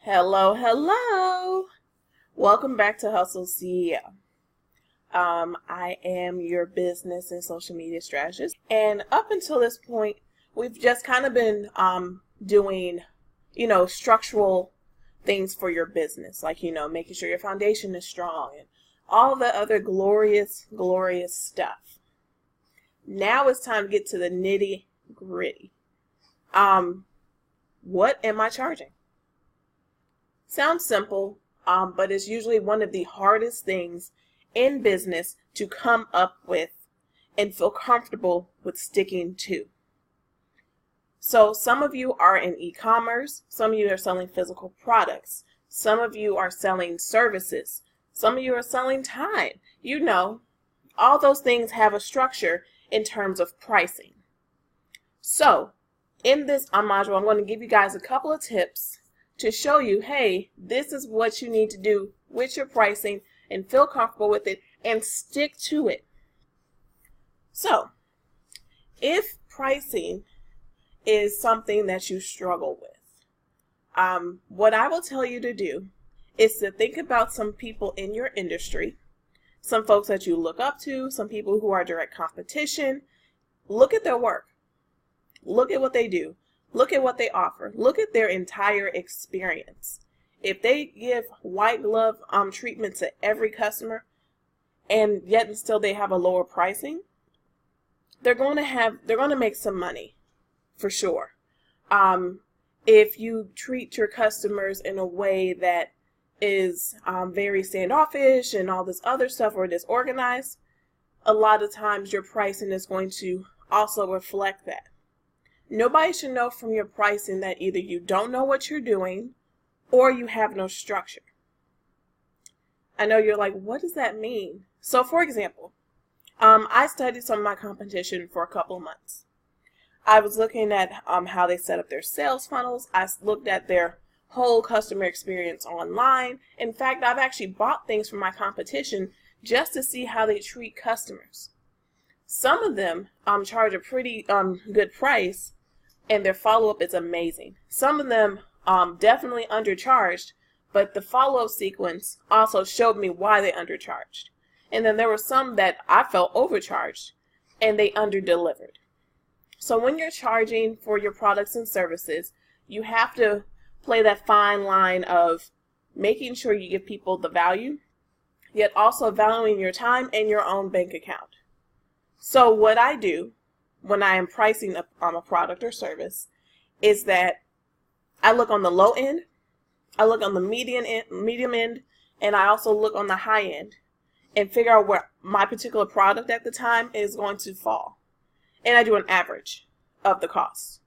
Hello, hello. Welcome back to Hustle CEO. I am your business and social media strategist. And up until this point, we've just kind of been doing, structural things for your business, like, making sure your foundation is strong and all the other glorious, glorious stuff. Now it's time to get to the nitty gritty. What am I charging? Sounds simple, but it's usually one of the hardest things in business to come up with and feel comfortable with sticking to. So some of you are in e-commerce, some of you are selling physical products, some of you are selling services, some of you are selling time. All those things have a structure in terms of pricing. So in this module, I'm going to give you guys a couple of tips to show you, hey, this is what you need to do with your pricing and feel comfortable with it and stick to it. So, if pricing is something that you struggle with, what I will tell you to do is to think about some people in your industry, some folks that you look up to, some people who are direct competition. Look at their work. Look at what they do. Look at what they offer. Look at their entire experience. If they give white glove treatment to every customer and yet and still they have a lower pricing, they're going to make some money for sure. If you treat your customers in a way that is very standoffish and all this other stuff or disorganized, a lot of times your pricing is going to also reflect that. Nobody should know from your pricing that either you don't know what you're doing or you have no structure. I know you're like, what does that mean? So for example, I studied some of my competition for a couple of months. I was looking at how they set up their sales funnels. I looked at their whole customer experience online. In fact, I've actually bought things from my competition just to see how they treat customers. Some of them charge a pretty good price, and their follow-up is amazing. Some of them definitely undercharged, but the follow-up sequence also showed me why they undercharged. And then there were some that I felt overcharged, and they underdelivered. So when you're charging for your products and services, you have to play that fine line of making sure you give people the value, yet also valuing your time and your own bank account. So what I do when I am pricing a product or service is that I look on the low end, I look on the medium end, and I also look on the high end and figure out where my particular product at the time is going to fall. And I do an average of the costs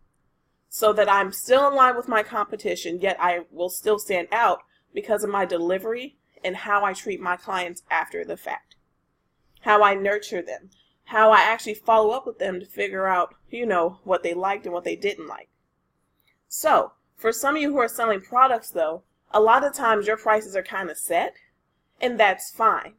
so that I'm still in line with my competition, yet I will still stand out because of my delivery and how I treat my clients after the fact, how I nurture them, how I actually follow up with them to figure out, what they liked and what they didn't like. So, for some of you who are selling products though, a lot of times your prices are kind of set, and that's fine.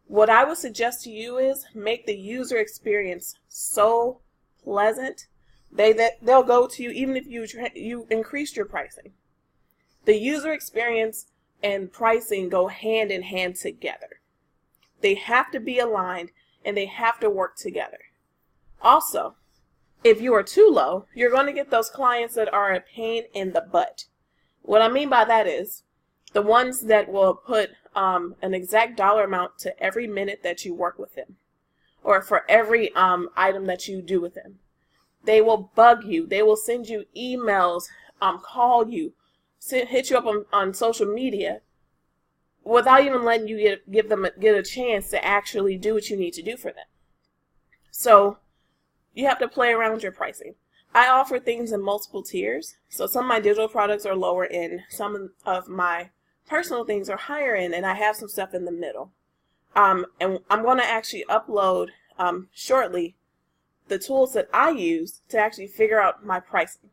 What I would suggest to you is make the user experience so pleasant that they'll go to you even if you increased your pricing. The user experience and pricing go hand in hand together. They have to be aligned and they have to work together. Also, if you are too low, you're going to get those clients that are a pain in the butt. What I mean by that is the ones that will put an exact dollar amount to every minute that you work with them or for every item that you do with them. They will bug you. They will send you emails, call you, hit you up on social media without even letting you get a chance to actually do what you need to do for them. So you have to play around with your pricing. I offer things in multiple tiers. So some of my digital products are lower end. Some of my personal things are higher end, and I have some stuff in the middle. And I'm going to actually upload shortly the tools that I use to actually figure out my pricing.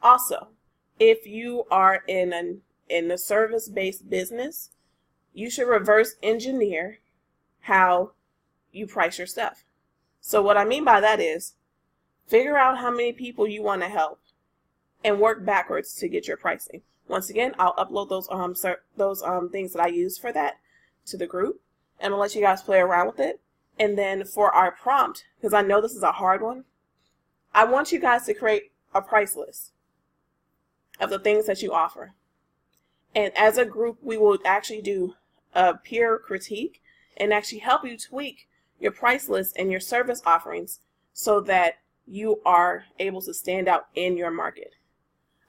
Also, if you are in a service-based business, you should reverse engineer how you price your stuff. So what I mean by that is figure out how many people you want to help and work backwards to get your pricing. Once again, I'll upload those things that I use for that to the group, and I'm gonna let you guys play around with it. And then for our prompt, because I know this is a hard one, I want you guys to create a price list of the things that you offer. And as a group, we will actually do a peer critique and actually help you tweak your price list and your service offerings so that you are able to stand out in your market.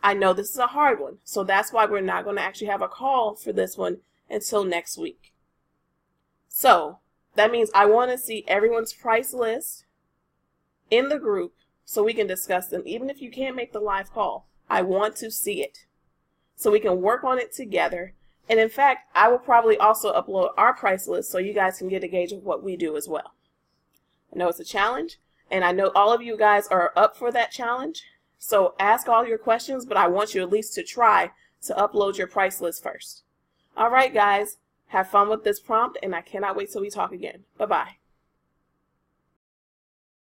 I know this is a hard one, so that's why we're not going to actually have a call for this one until next week. So that means I want to see everyone's price list in the group so we can discuss them. Even if you can't make the live call, I want to see it so we can work on it together. And in fact, I will probably also upload our price list so you guys can get a gauge of what we do as well. I know it's a challenge, and I know all of you guys are up for that challenge. So ask all your questions, but I want you at least to try to upload your price list first. All right, guys, have fun with this prompt, and I cannot wait till we talk again. Bye-bye.